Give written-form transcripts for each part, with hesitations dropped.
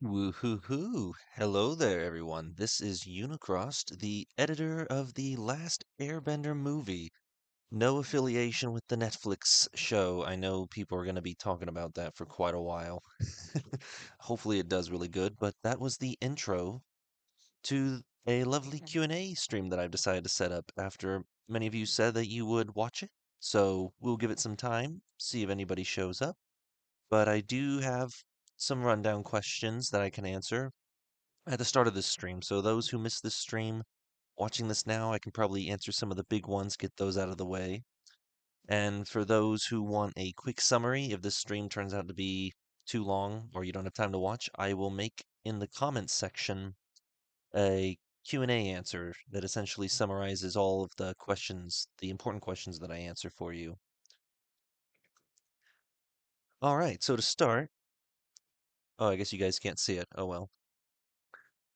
Woohoo! Hello there, everyone. This is Unicrossed, the editor of the last Airbender movie. No affiliation with the Netflix show. I know people are going to be talking about that for quite a while. Hopefully it does really good, but that was the intro to a lovely Q&A stream that I've decided to set up after many of you said that you would watch it. So we'll give it some time, see if anybody shows up. But I do have some rundown questions that I can answer at the start of this stream. So those who missed this stream, watching this now, I can probably answer some of the big ones, get those out of the way. And for those who want a quick summary, if this stream turns out to be too long or you don't have time to watch, I will make in the comments section a Q&A answer that essentially summarizes all of the questions, the important questions that I answer for you. All right, so to start, oh, I guess you guys can't see it. Oh well.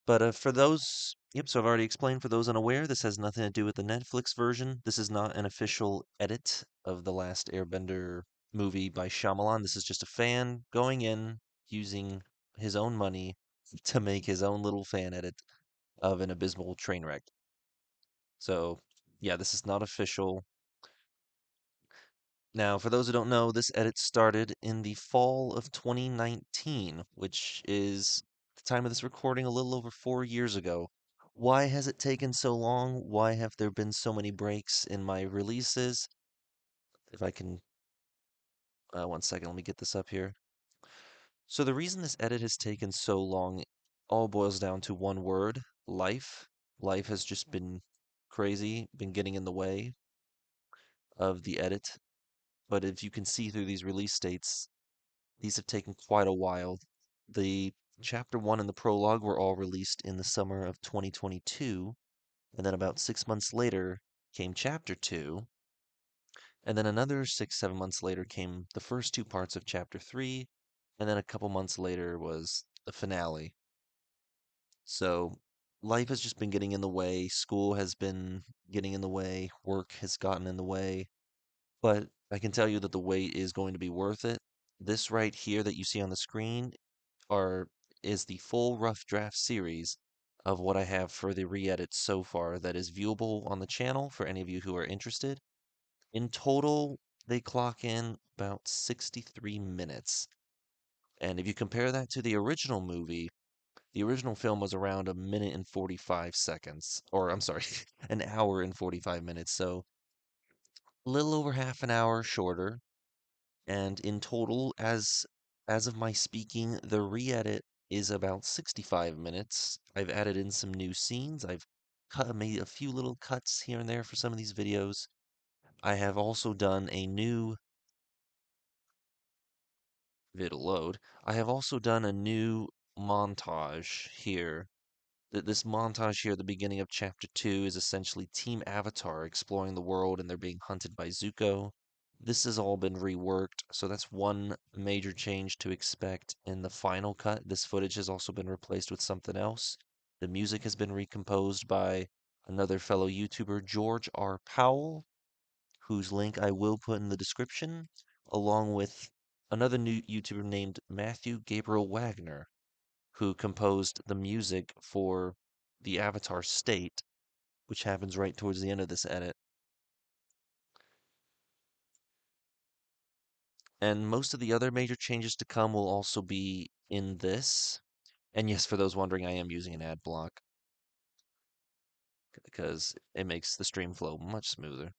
But for those, yep, so I've already explained for those unaware, this has nothing to do with the Netflix version. This is not an official edit of the last Airbender movie by Shyamalan. This is just a fan going in, using his own money to make his own little fan edit of an abysmal train wreck. So, yeah, this is not official. Now, for those who don't know, this edit started in the fall of 2019, which is the time of this recording a little over 4 years ago. Why has it taken so long? Why have there been so many breaks in my releases? If I can, one second, let me get this up here. So the reason this edit has taken so long all boils down to one word, life. Life has just been crazy, been getting in the way of the edit. But if you can see through these release dates, these have taken quite a while. The chapter 1 and the prologue were all released in the summer of 2022, and then about 6 months later came chapter 2, and then another 6, 7 months later came the first two parts of chapter 3, and then a couple months later was the finale. So life has just been getting in the way, school has been getting in the way, work has gotten in the way, but I can tell you that the wait is going to be worth it. This right here that you see on the screen are is the full rough draft series of what I have for the re-edits so far that is viewable on the channel for any of you who are interested. In total, they clock in about 63 minutes. And if you compare that to the original movie, the original film was around a minute and 45 seconds, or I'm sorry, an hour and 45 minutes, so a little over half an hour shorter. And in total, as of my speaking, the re-edit is about 65 minutes. I've added in some new scenes. I've made a few little cuts here and there for some of these videos. I have also done a new it'll load. I have also done a new montage here. This montage here at the beginning of chapter 2 is essentially Team Avatar exploring the world and they're being hunted by Zuko. This has all been reworked, so that's one major change to expect in the final cut. This footage has also been replaced with something else. The music has been recomposed by another fellow YouTuber, George R. Powell, whose link I will put in the description, along with another new YouTuber named Matthew Gabriel Wagner, who composed the music for the Avatar state, which happens right towards the end of this edit. And most of the other major changes to come will also be in this. And yes, for those wondering, I am using an ad block because it makes the stream flow much smoother.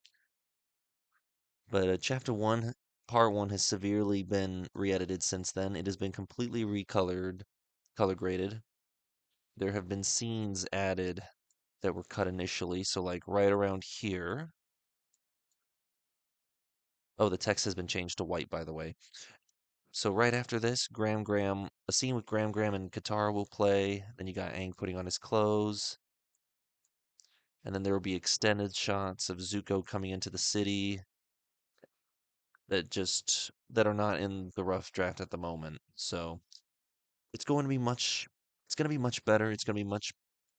But chapter 1, part 1 has severely been re-edited since then. It has been completely recolored, color graded. There have been scenes added that were cut initially, so like right around here. Oh, the text has been changed to white, by the way. So right after this, a scene with Graham and Katara will play. Then you got Aang putting on his clothes. And then there will be extended shots of Zuko coming into the city that are not in the rough draft at the moment. So it's going to be much better. It's going to be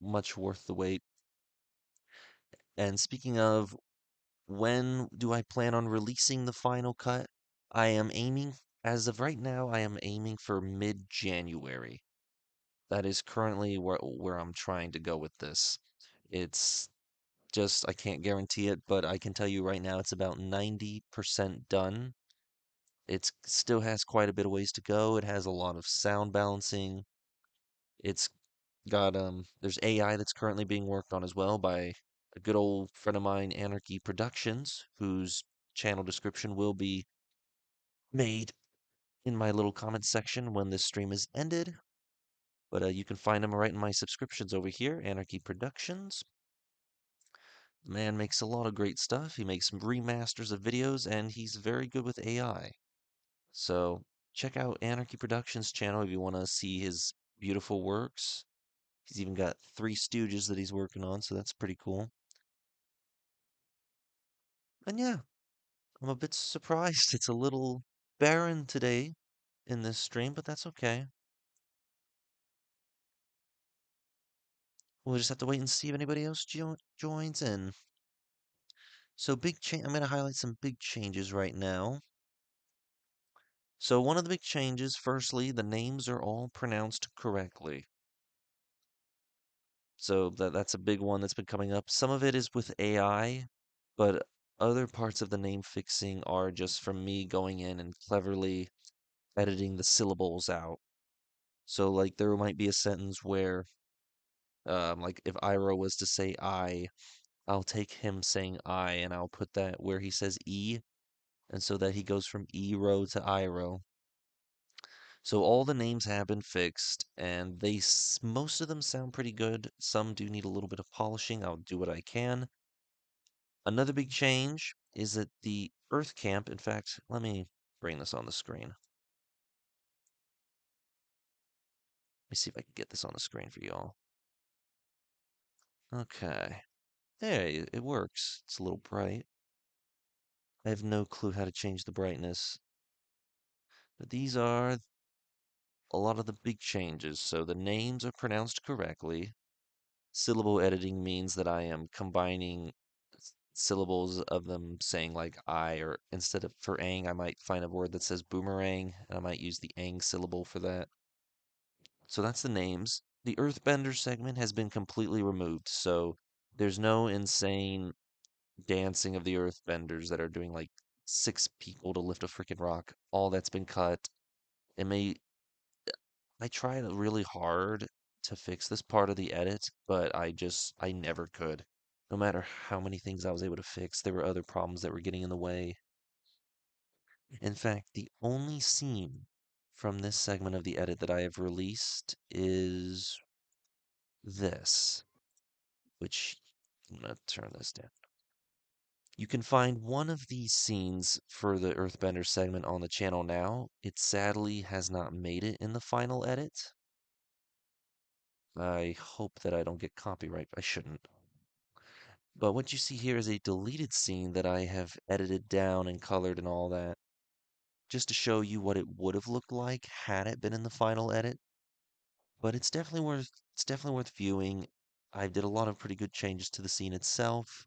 much worth the wait. And speaking of when do I plan on releasing the final cut? I am aiming, as of right now, I am aiming for mid-January. That is currently where I'm trying to go with this. It's just I can't guarantee it, but I can tell you right now it's about 90% done. It still has quite a bit of ways to go. It has a lot of sound balancing. It's got there's AI that's currently being worked on as well by a good old friend of mine, Anarchy Productions, whose channel description will be made in my little comments section when this stream is ended. But you can find him right in my subscriptions over here, Anarchy Productions. The man makes a lot of great stuff. He makes remasters of videos, and he's very good with AI. So check out Anarchy Productions channel if you want to see his beautiful works. He's even got Three Stooges that he's working on, so that's pretty cool. And yeah, I'm a bit surprised. It's a little barren today in this stream, but that's okay. We'll just have to wait and see if anybody else joins in. So big change. I'm going to highlight some big changes right now. So one of the big changes, firstly, the names are all pronounced correctly. So that's a big one that's been coming up. Some of it is with AI, but other parts of the name fixing are just from me going in and cleverly editing the syllables out. So like there might be a sentence where like if Iro was to say I'll take him saying I and I'll put that where he says E, and so that he goes from E-row to I-row. So all the names have been fixed, and most of them sound pretty good. Some do need a little bit of polishing. I'll do what I can. Another big change is that the Earth Camp, in fact, let me bring this on the screen. Let me see if I can get this on the screen for y'all. Okay. Hey, it works. It's a little bright. I have no clue how to change the brightness. But these are a lot of the big changes. So the names are pronounced correctly. Syllable editing means that I am combining syllables of them saying like I, or instead of for ang, I might find a word that says boomerang, and I might use the ang syllable for that. So that's the names. The Earthbender segment has been completely removed, so there's no insane dancing of the Earthbenders that are doing like 6 people to lift a freaking rock. All that's been cut. It may I tried really hard to fix this part of the edit, but I never could. No matter how many things I was able to fix, there were other problems that were getting in the way. In fact, the only scene from this segment of the edit that I have released is this, which I'm gonna turn this down. You can find one of these scenes for the Earthbender segment on the channel now. It sadly has not made it in the final edit. I hope that I don't get copyright. I shouldn't. But what you see here is a deleted scene that I have edited down and colored and all that, just to show you what it would have looked like had it been in the final edit. But it's definitely worth viewing. I did a lot of pretty good changes to the scene itself.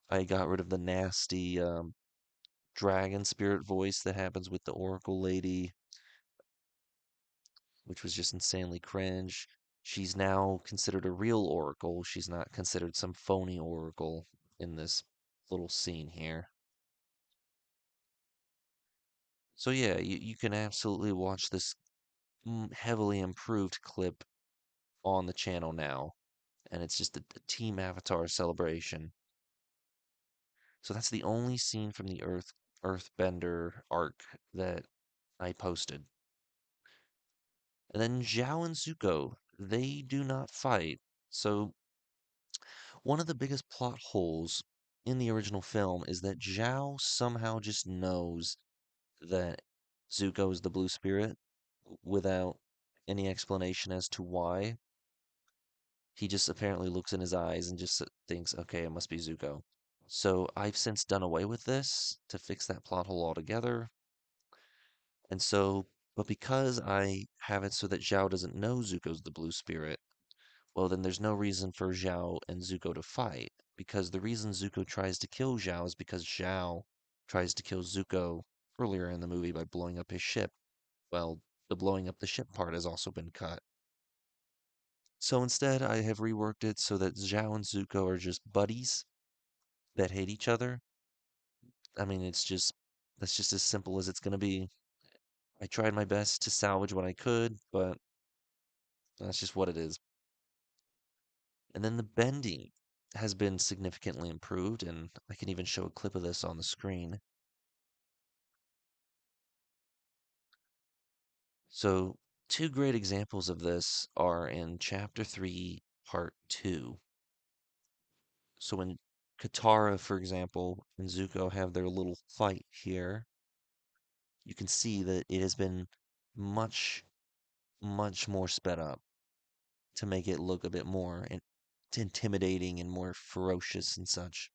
I got rid of the nasty dragon spirit voice that happens with the Oracle lady, which was just insanely cringe. She's now considered a real Oracle. She's not considered some phony Oracle in this little scene here. So yeah, you can absolutely watch this heavily improved clip on the channel now, and it's just a team avatar celebration. So that's the only scene from the Earthbender arc that I posted. And then Xiao and Zuko, they do not fight. So one of the biggest plot holes in the original film is that Zhao somehow just knows that Zuko is the blue spirit without any explanation as to why. He just apparently looks in his eyes and just thinks, okay, it must be Zuko. So I've since done away with this to fix that plot hole altogether. And so, but because I have it so that Zhao doesn't know Zuko's the blue spirit, well, then there's no reason for Zhao and Zuko to fight. Because the reason Zuko tries to kill Zhao is because Zhao tries to kill Zuko earlier in the movie by blowing up his ship. Well, the blowing up the ship part has also been cut. So instead, I have reworked it so that Xiao and Zuko are just buddies that hate each other. I mean, that's just as simple as it's gonna be. I tried my best to salvage what I could, but that's just what it is. And then the bending has been significantly improved, and I can even show a clip of this on the screen. So, two great examples of this are in Chapter 3, Part 2. So, when Katara, for example, and Zuko have their little fight here, you can see that it has been much, much more sped up to make it look a bit more intimidating and more ferocious and such.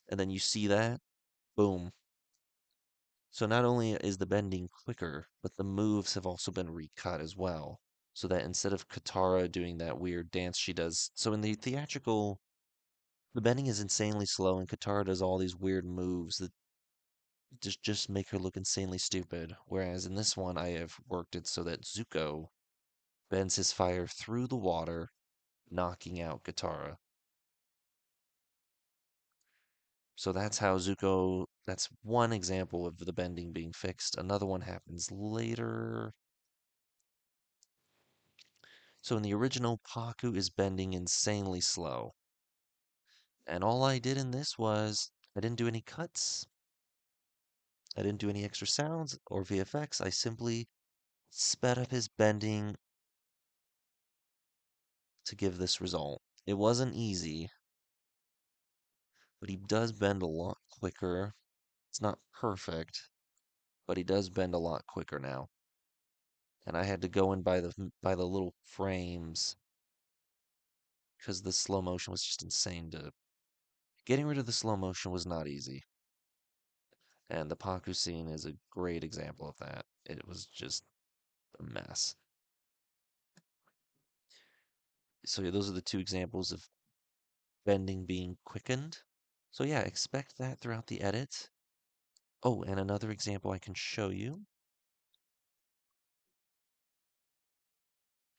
And then you see that, boom. So not only is the bending quicker, but the moves have also been recut as well. So that instead of Katara doing that weird dance she does, so in the theatrical, the bending is insanely slow, and Katara does all these weird moves that just make her look insanely stupid. Whereas in this one, I have worked it so that Zuko bends his fire through the water, knocking out Katara. So that's how Zuko, that's one example of the bending being fixed. Another one happens later. So in the original, Paku is bending insanely slow. And all I did in this was I didn't do any cuts. I didn't do any extra sounds or VFX. I simply sped up his bending to give this result. It wasn't easy, but he does bend a lot quicker. It's not perfect, but he does bend a lot quicker now. And I had to go in by the little frames because the slow motion was just insane to getting rid of the slow motion was not easy. And the Paku scene is a great example of that. It was just a mess. So yeah, those are the two examples of bending being quickened. So yeah, expect that throughout the edit. Oh, and another example I can show you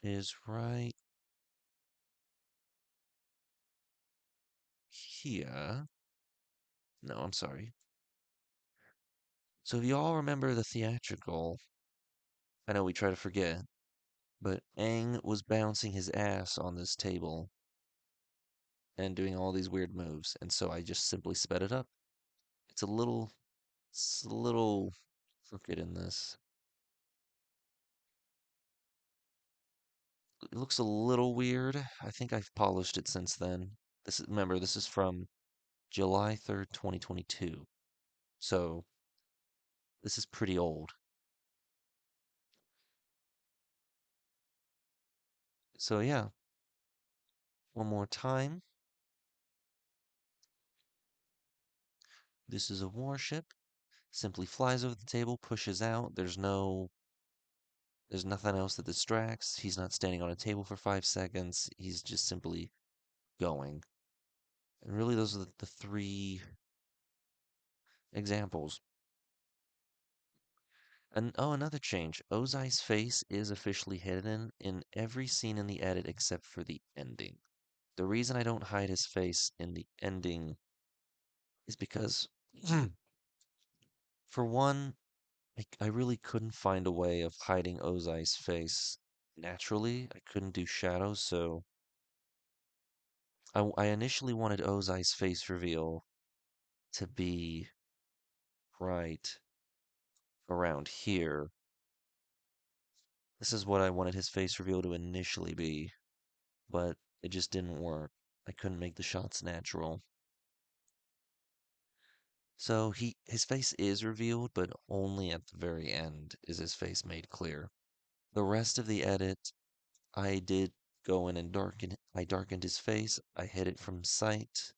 is right here. No, I'm sorry. So if you all remember the theatrical, I know we try to forget, but Aang was bouncing his ass on this table and doing all these weird moves, and so I just simply sped it up. It's a little, it's a little crooked in this. It looks a little weird. I think I've polished it since then. Remember, this is from July 3rd, 2022. So this is pretty old. So yeah, one more time. This is a warship. Simply flies over the table, pushes out. There's nothing else that distracts. He's not standing on a table for 5 seconds. He's just simply going. And really, those are the three examples. And oh, another change. Ozai's face is officially hidden in every scene in the edit except for the ending. The reason I don't hide his face in the ending is because, for one, I really couldn't find a way of hiding Ozai's face naturally. I couldn't do shadows, so I initially wanted Ozai's face reveal to be right around here. This is what I wanted his face reveal to initially be, but it just didn't work. I couldn't make the shots natural. So his face is revealed, but only at the very end is his face made clear. The rest of the edit, I did go in and I darkened his face. I hid it from sight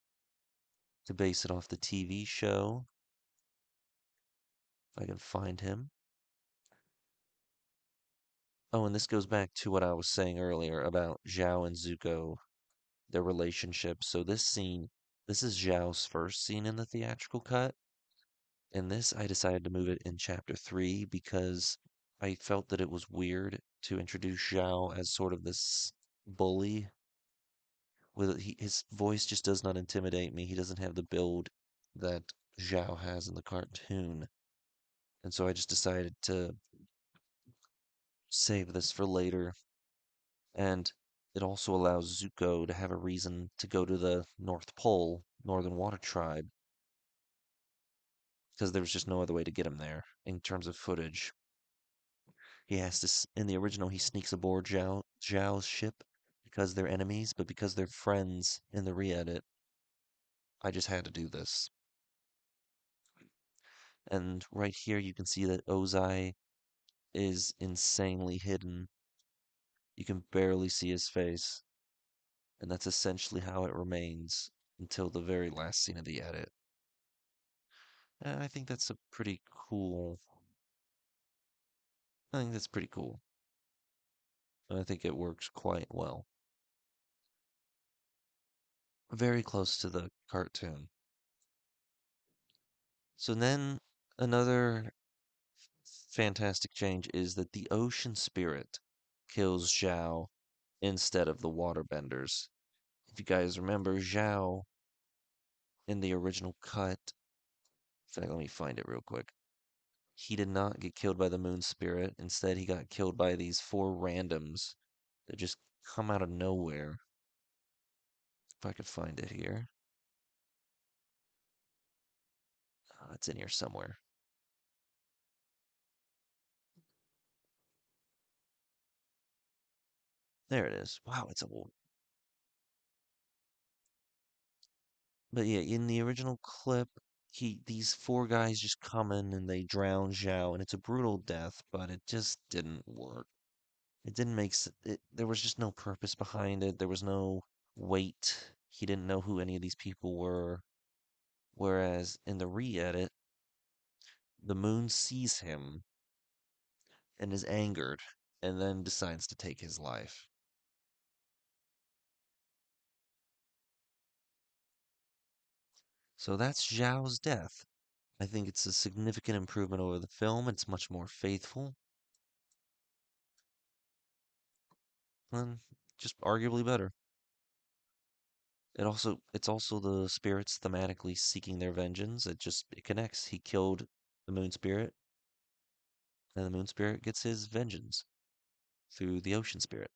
to base it off the TV show. If I can find him. Oh, and this goes back to what I was saying earlier about Xiao and Zuko, their relationship. So this is Xiao's first scene in the theatrical cut. And this, I decided to move it in chapter 3 because I felt that it was weird to introduce Xiao as sort of this bully. His voice just does not intimidate me. He doesn't have the build that Xiao has in the cartoon. And so I just decided to save this for later. And it also allows Zuko to have a reason to go to the North Pole, Northern Water Tribe, because there was just no other way to get him there in terms of footage. He has to, in the original, he sneaks aboard Zhao's ship because they're enemies, but because they're friends in the re-edit, I just had to do this. And right here you can see that Ozai is insanely hidden. You can barely see his face, and that's essentially how it remains until the very last scene of the edit. And I think that's a pretty cool. I think that's pretty cool. And I think it works quite well. Very close to the cartoon. So then another fantastic change is that the ocean spirit kills Zhao instead of the waterbenders. If you guys remember, Zhao in the original cut, in fact, let me find it real quick. He did not get killed by the moon spirit. Instead, he got killed by these four randoms that just come out of nowhere. If I could find it here. It's in here somewhere. There it is. Wow, it's old. But yeah, in the original clip, these four guys just come in and they drown Zhao, and it's a brutal death, but it just didn't work. It didn't make it. There was just no purpose behind it. There was no weight. He didn't know who any of these people were. Whereas in the re-edit, the moon sees him and is angered, and then decides to take his life. So that's Xiao's death. I think it's a significant improvement over the film. It's much more faithful, and just arguably better. It's also the spirits thematically seeking their vengeance. It connects. He killed the moon spirit, and the moon spirit gets his vengeance through the ocean spirit.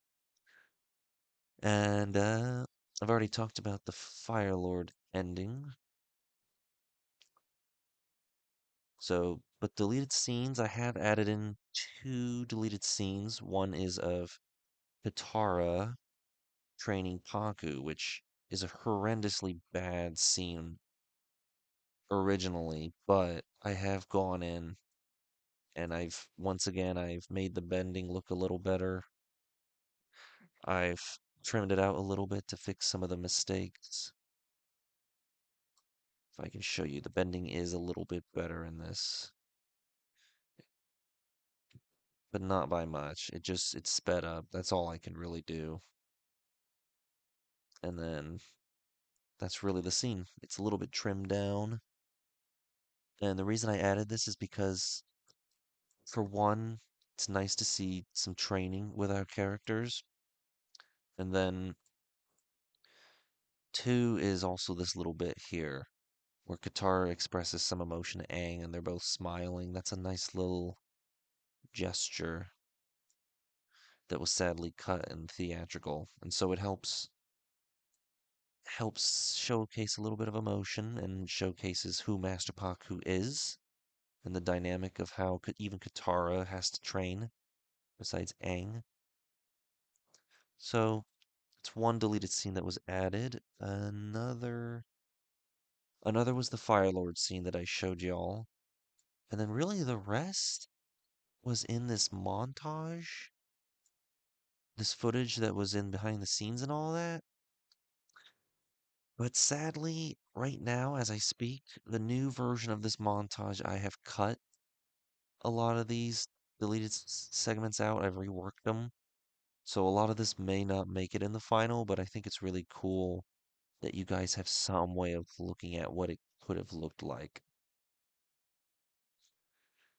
And I've already talked about the Fire Lord ending. So, but deleted scenes, I have added in two deleted scenes. One is of Katara training Paku, which is a horrendously bad scene originally, but I have gone in and I've made the bending look a little better. I've trimmed it out a little bit to fix some of the mistakes. If I can show you, the bending is a little bit better in this, but not by much. It's sped up. That's all I can really do. And then that's really the scene. It's a little bit trimmed down. And the reason I added this is because, for one, it's nice to see some training with our characters. And then two is also this little bit here where Katara expresses some emotion to Aang and they're both smiling. That's a nice little gesture that was sadly cut and theatrical. And so it helps showcase a little bit of emotion and showcases who Master Paku is and the dynamic of how even Katara has to train besides Aang. So it's one deleted scene that was added. Another was the Fire Lord scene that I showed y'all. And then really the rest was in this montage, this footage that was in behind the scenes and all that. But sadly, right now as I speak, the new version of this montage, I have cut a lot of these deleted segments out. I've reworked them. So a lot of this may not make it in the final, but I think it's really cool that you guys have some way of looking at what it could have looked like.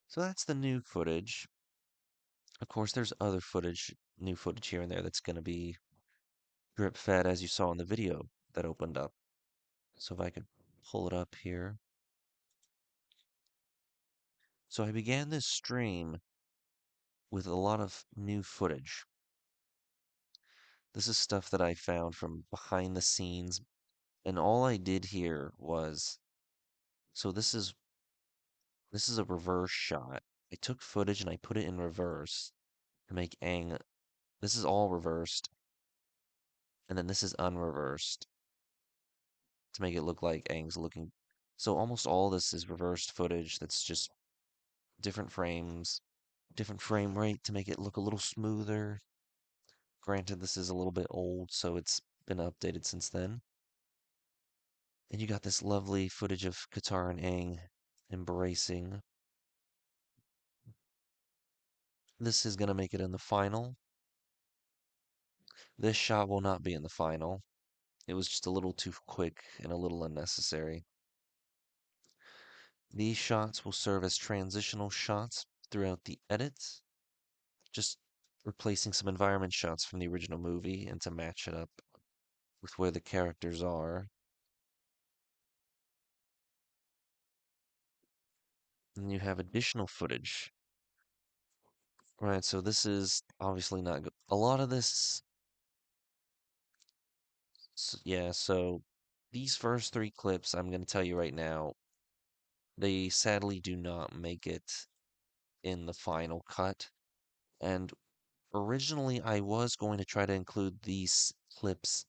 So that's the new footage. Of course, there's other footage, new footage here and there that's going to be drip fed as you saw in the video that opened up. So if I could pull it up here. So I began this stream with a lot of new footage. This is stuff that I found from behind the scenes, and all I did here was, so this is a reverse shot. I took footage and I put it in reverse to make Aang. This is all reversed, and then this is unreversed to make it look like Aang's looking. So almost all this is reversed footage that's just different frames, different frame rate to make it look a little smoother. Granted, this is a little bit old, so it's been updated since then. And you got this lovely footage of Katara and Aang embracing. This is going to make it in the final. This shot will not be in the final. It was just a little too quick and a little unnecessary. These shots will serve as transitional shots throughout the edits, just replacing some environment shots from the original movie and to match it up with where the characters are. And you have additional footage. Right, so this is obviously not good. A lot of this, yeah, so these first three clips, I'm going to tell you right now, they sadly do not make it in the final cut. And originally, I was going to try to include these clips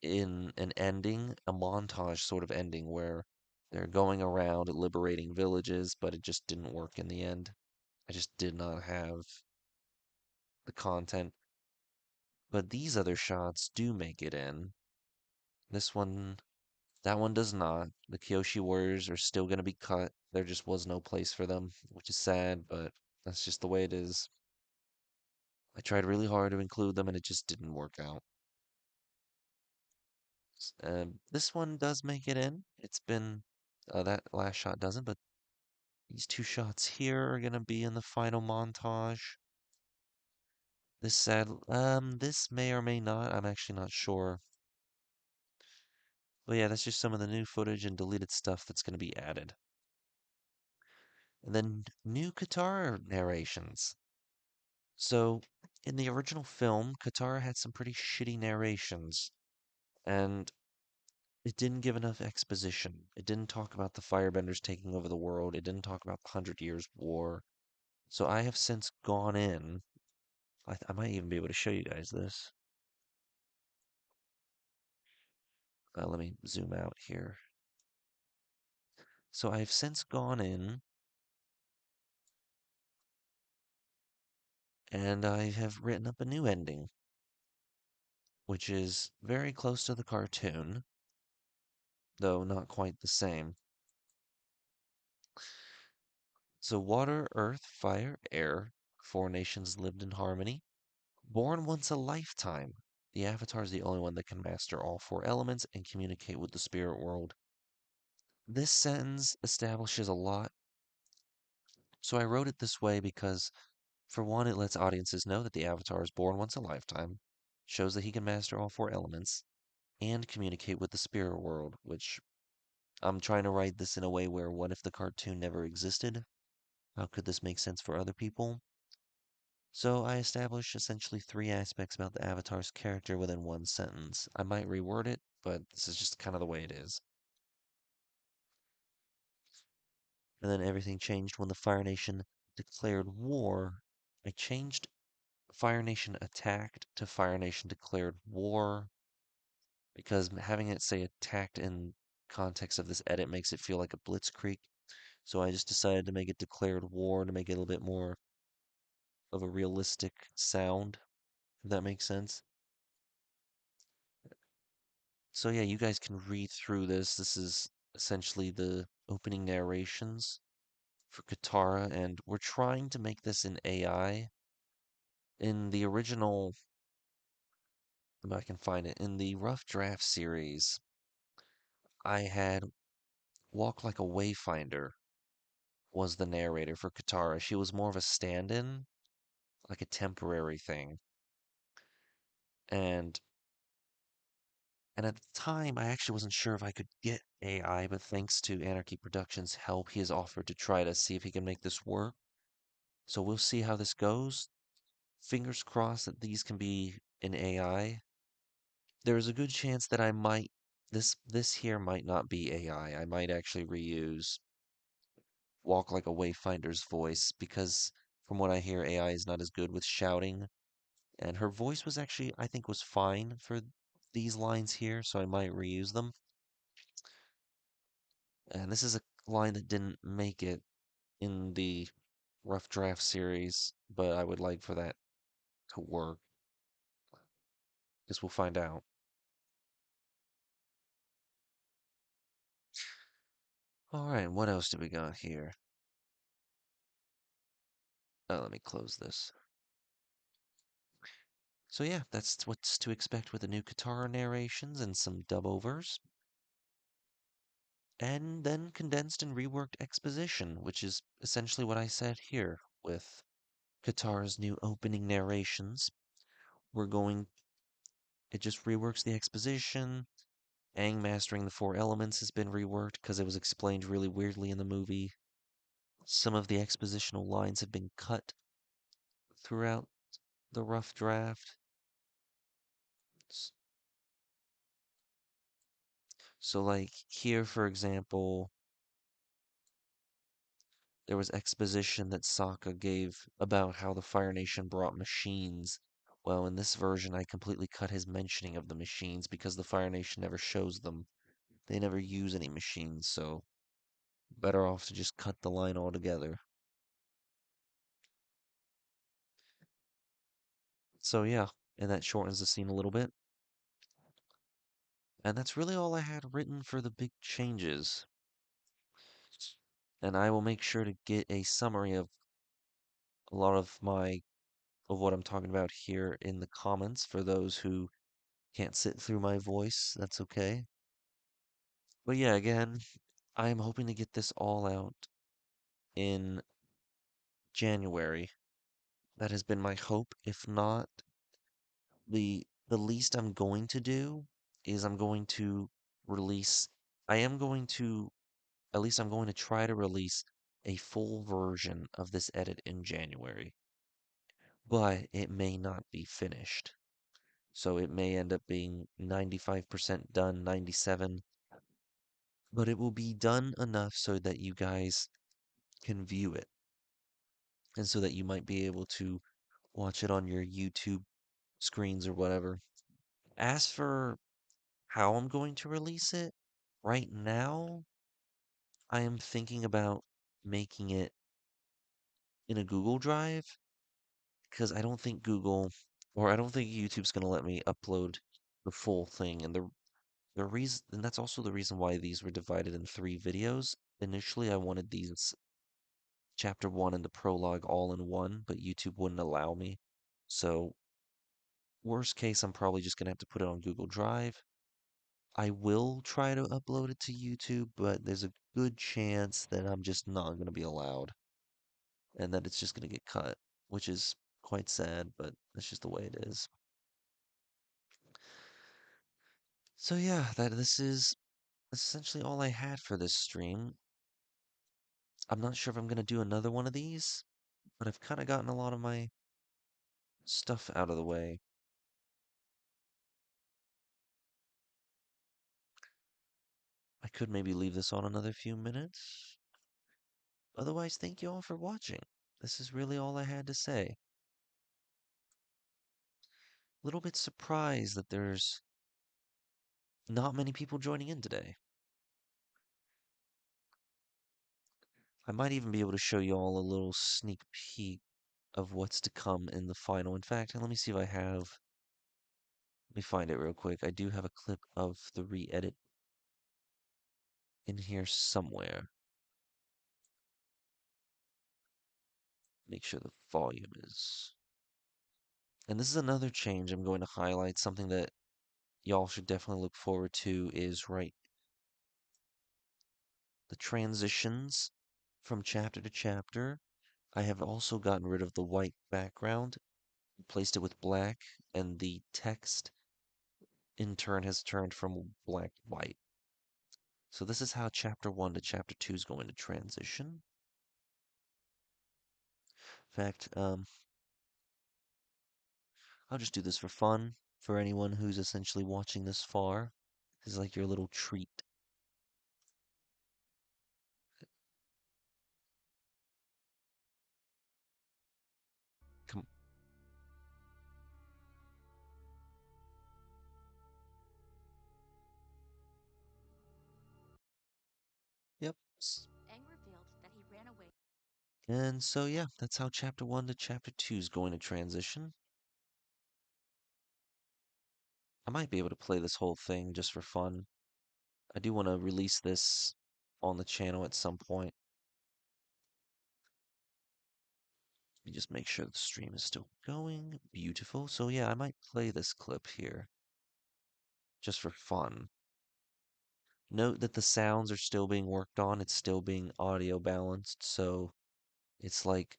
in an ending, a montage sort of ending where they're going around liberating villages, but it just didn't work in the end. I just did not have the content. But these other shots do make it in. This one, that one does not. The Kyoshi Warriors are still going to be cut. There just was no place for them, which is sad, but that's just the way it is. I tried really hard to include them and it just didn't work out. This one does make it in. It's been, that last shot doesn't, but these two shots here are gonna be in the final montage. This may or may not. I'm actually not sure. But yeah, that's just some of the new footage and deleted stuff that's gonna be added. And then new Katara narrations. So, in the original film, Katara had some pretty shitty narrations, and it didn't give enough exposition. It didn't talk about the firebenders taking over the world. It didn't talk about the Hundred Years' War. So I have since gone in. I might even be able to show you guys this. Let me zoom out here. So I've since gone in and I have written up a new ending, which is very close to the cartoon, though not quite the same. So water, earth, fire, air, four nations lived in harmony. Born once a lifetime, the Avatar is the only one that can master all four elements and communicate with the spirit world. This sentence establishes a lot. So I wrote it this way because, for one, it lets audiences know that the Avatar is born once a lifetime, shows that he can master all four elements, and communicate with the spirit world, which I'm trying to write this in a way where what if the cartoon never existed? How could this make sense for other people? So I established essentially three aspects about the Avatar's character within one sentence. I might reword it, but this is just kind of the way it is. And then everything changed when the Fire Nation declared war. I changed Fire Nation attacked to Fire Nation declared war because having it say attacked in context of this edit makes it feel like a blitzkrieg. So I just decided to make it declared war to make it a little bit more of a realistic sound, if that makes sense. So yeah, you guys can read through this. This is essentially the opening narrations for Katara, and we're trying to make this in AI. In the original, if I can find it, in the rough draft series, I had Walk Like a Wayfinder was the narrator for Katara. She was more of a stand-in, like a temporary thing. And and at the time, I actually wasn't sure if I could get AI, but thanks to Anarchy Productions' help, he has offered to try to see if he can make this work. So we'll see how this goes. Fingers crossed that these can be in AI. There's a good chance that I might this here might not be AI. I might actually reuse Walk Like a Wayfinder's voice because from what I hear, AI is not as good with shouting. And her voice was actually, I think, was fine for these lines here, so I might reuse them. And this is a line that didn't make it in the rough draft series, but I would like for that to work. Guess we'll find out. Alright, what else do we got here? Oh, let me close this. So yeah, that's what's to expect with the new Katara narrations and some dub-overs. And then condensed and reworked exposition, which is essentially what I said here with Katara's new opening narrations. We're going, it just reworks the exposition. Aang mastering the four elements has been reworked because it was explained really weirdly in the movie. Some of the expositional lines have been cut throughout the rough draft. So, like here, for example, there was exposition that Sokka gave about how the Fire Nation brought machines. Well, in this version, I completely cut his mentioning of the machines because the Fire Nation never shows them. They never use any machines, so better off to just cut the line altogether. So yeah, and that shortens the scene a little bit. And that's really all I had written for the big changes. And I will make sure to get a summary of a lot of what I'm talking about here in the comments for those who can't sit through my voice. That's okay. But yeah, again, I'm hoping to get this all out in January. That has been my hope. If not, the least I'm going to do is I'm going to release I am going to at least I'm going to try to release a full version of this edit in January. But it may not be finished. So it may end up being 95% done, 97, but it will be done enough so that you guys can view it and so that you might be able to watch it on your YouTube screens or whatever. As for how I'm going to release it, right now I am thinking about making it in a Google Drive because I don't think YouTube's going to let me upload the full thing. And the reason, and that's also the reason why these were divided in three videos. Initially, I wanted these chapter one and the prologue all in one, but YouTube wouldn't allow me. So, worst case, I'm probably just gonna have to put it on Google Drive. I will try to upload it to YouTube, but there's a good chance that I'm just not gonna be allowed and that it's just gonna get cut, which is quite sad, but that's just the way it is. So yeah, this is essentially all I had for this stream. I'm not sure if I'm gonna do another one of these, but I've kind of gotten a lot of my stuff out of the way. I could maybe leave this on another few minutes. Otherwise, thank you all for watching. This is really all I had to say. A little bit surprised that there's not many people joining in today. I might even be able to show you all a little sneak peek of what's to come in the final. In fact, let me see if I have. Let me find it real quick. I do have a clip of the re-edit in here somewhere. Make sure the volume is. And this is another change I'm going to highlight. Something that y'all should definitely look forward to is the transitions from chapter to chapter. I have also gotten rid of the white background, replaced it with black, and the text in turn has turned from black to white. So this is how chapter 1 to chapter 2 is going to transition. In fact, I'll just do this for fun for anyone who's essentially watching this far. This is like your little treat. Come, yep. And so yeah, that's how chapter 1 to chapter 2 is going to transition. I might be able to play this whole thing just for fun. I do want to release this on the channel at some point. Let me just make sure the stream is still going. Beautiful. So yeah, I might play this clip here just for fun. Note that the sounds are still being worked on. It's still being audio balanced, so it's like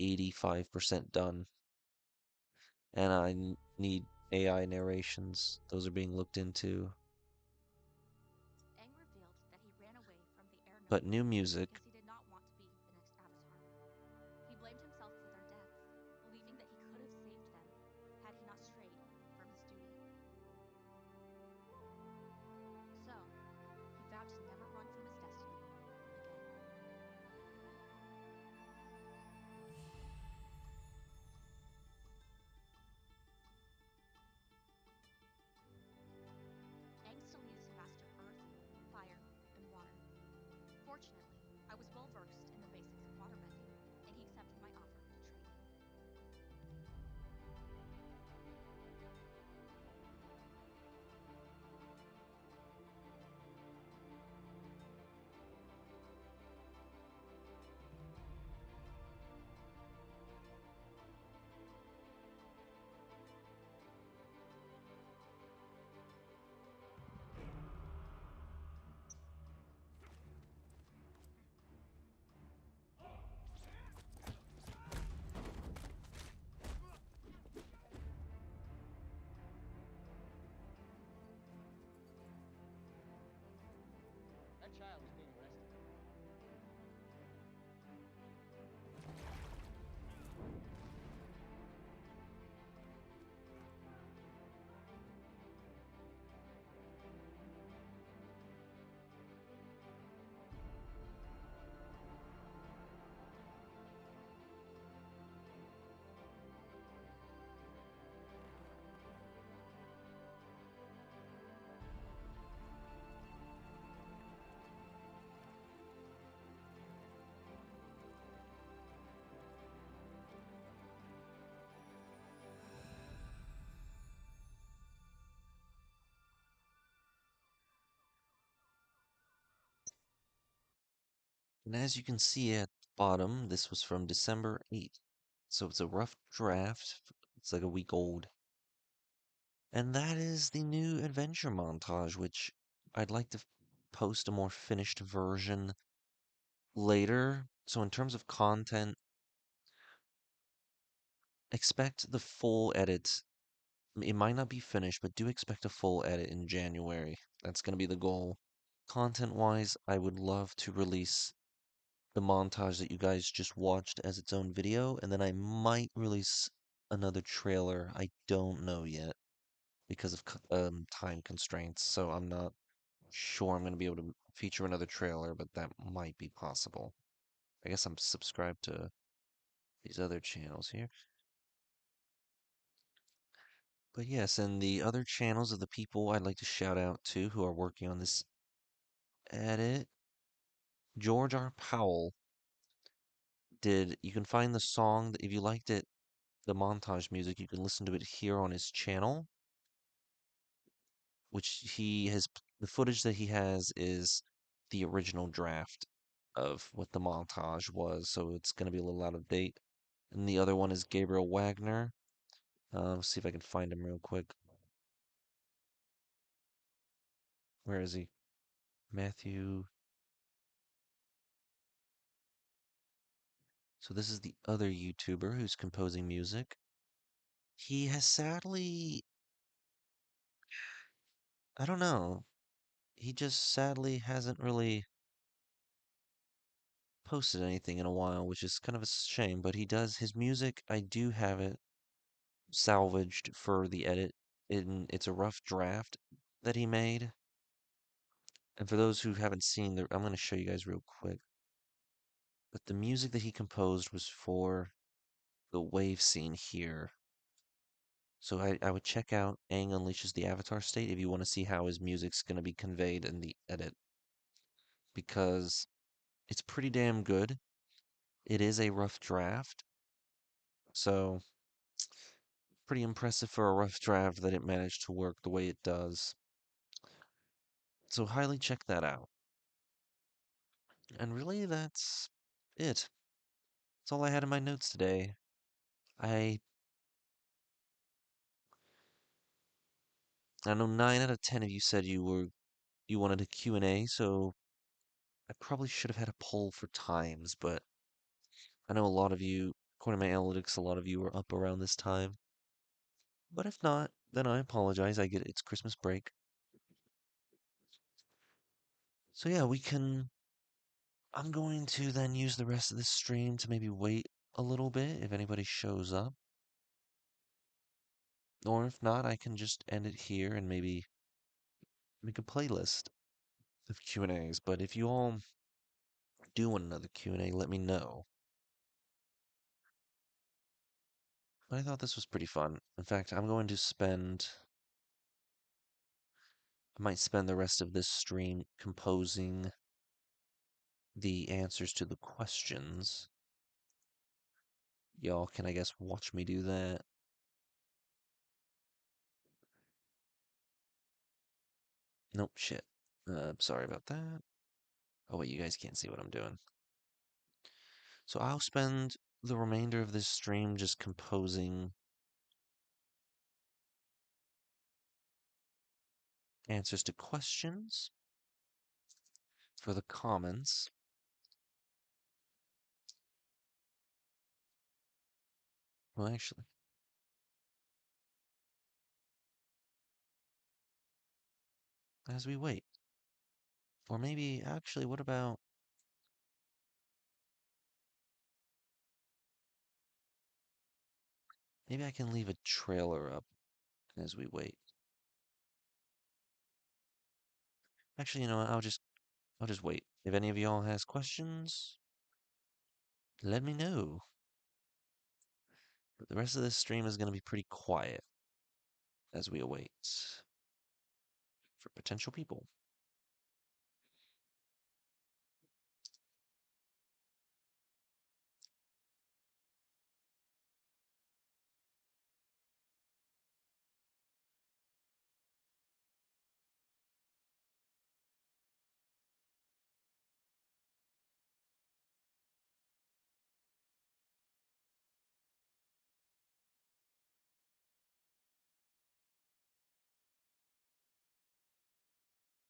85% done. And I need AI narrations. Those are being looked into. But new music. And as you can see at the bottom, this was from December 8th. So it's a rough draft. It's like a week old. And that is the new adventure montage, which I'd like to post a more finished version later. So in terms of content, expect the full edit. It might not be finished, but do expect a full edit in January. That's going to be the goal. Content-wise, I would love to release the montage that you guys just watched as its own video, and then I might release another trailer. I don't know yet because of time constraints, so I'm not sure I'm going to be able to feature another trailer, but that might be possible. I guess I'm subscribed to these other channels here. But yes, and the other channels of the people I'd like to shout out to who are working on this edit. George R. Powell you can find the song, if you liked it, the montage music, you can listen to it here on his channel, which the footage that he has is the original draft of what the montage was, so it's going to be a little out of date. And the other one is Gabriel Wagner. Let's see if I can find him real quick. Where is he? Matthew. So this is the other YouTuber who's composing music. He has sadly, I don't know, he just sadly hasn't really posted anything in a while, which is kind of a shame, but he does his music. I do have it salvaged for the edit. It's a rough draft that he made. And for those who haven't seen the, I'm going to show you guys real quick. But the music that he composed was for the wave scene here. So I would check out Aang Unleashes the Avatar State if you want to see how his music's going to be conveyed in the edit. Because it's pretty damn good. It is a rough draft. So pretty impressive for a rough draft that it managed to work the way it does. So highly check that out. And really, that's it. That's all I had in my notes today. I I know 9 out of 10 of you said you wanted a Q&A, so I probably should have had a poll for times, but I know a lot of you, according to my analytics, a lot of you are up around this time. But if not, then I apologize. I get it. It's Christmas break. So yeah, I'm going to then use the rest of this stream to maybe wait a little bit if anybody shows up. Or if not, I can just end it here and maybe make a playlist of Q&As. But if you all do want another Q&A, let me know. But I thought this was pretty fun. In fact, I might spend the rest of this stream composing the answers to the questions. Y'all can, I guess, watch me do that. Nope, shit. Sorry about that. Oh wait, you guys can't see what I'm doing. So I'll spend the remainder of this stream just composing answers to questions for the comments. Well, actually, as we wait. Or maybe, actually, what about... Maybe I can leave a trailer up as we wait. Actually, you know what? I'll just wait. If any of y'all has questions, let me know. But the rest of this stream is going to be pretty quiet as we await for potential people.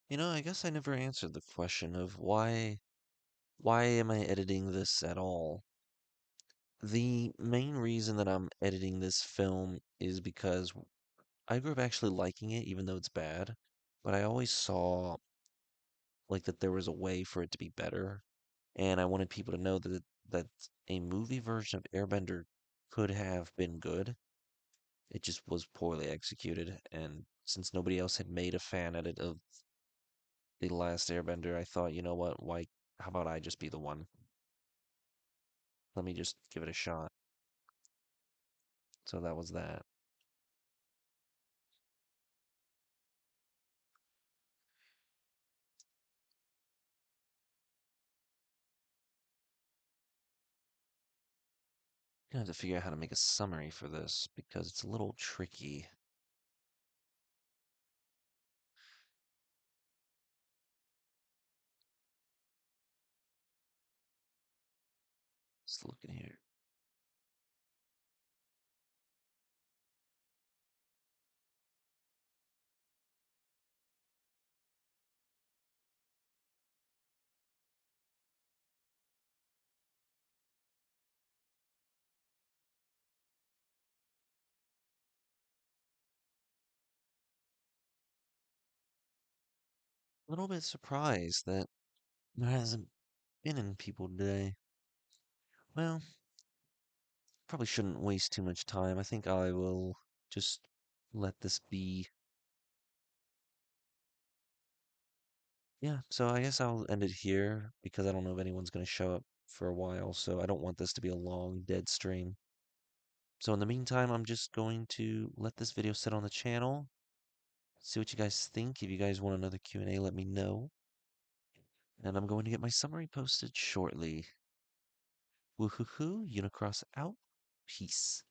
You know, I guess I never answered the question of why am I editing this at all? The main reason that I'm editing this film is because I grew up actually liking it, even though it's bad. But I always saw like that there was a way for it to be better, and I wanted people to know that a movie version of Airbender could have been good. It just was poorly executed, and since nobody else had made a fan edit of The Last Airbender, I thought, you know what, how about I just be the one? Let me just give it a shot. So that was that. Gonna have to figure out how to make a summary for this because it's a little tricky. Just looking here. A little bit surprised that there hasn't been any people today. Well, probably shouldn't waste too much time. I think I will just let this be. Yeah, so I guess I'll end it here because I don't know if anyone's going to show up for a while, so I don't want this to be a long, dead stream. So in the meantime, I'm just going to let this video sit on the channel, see what you guys think. If you guys want another Q&A, let me know. And I'm going to get my summary posted shortly. Woohoo, Unicross out. Peace.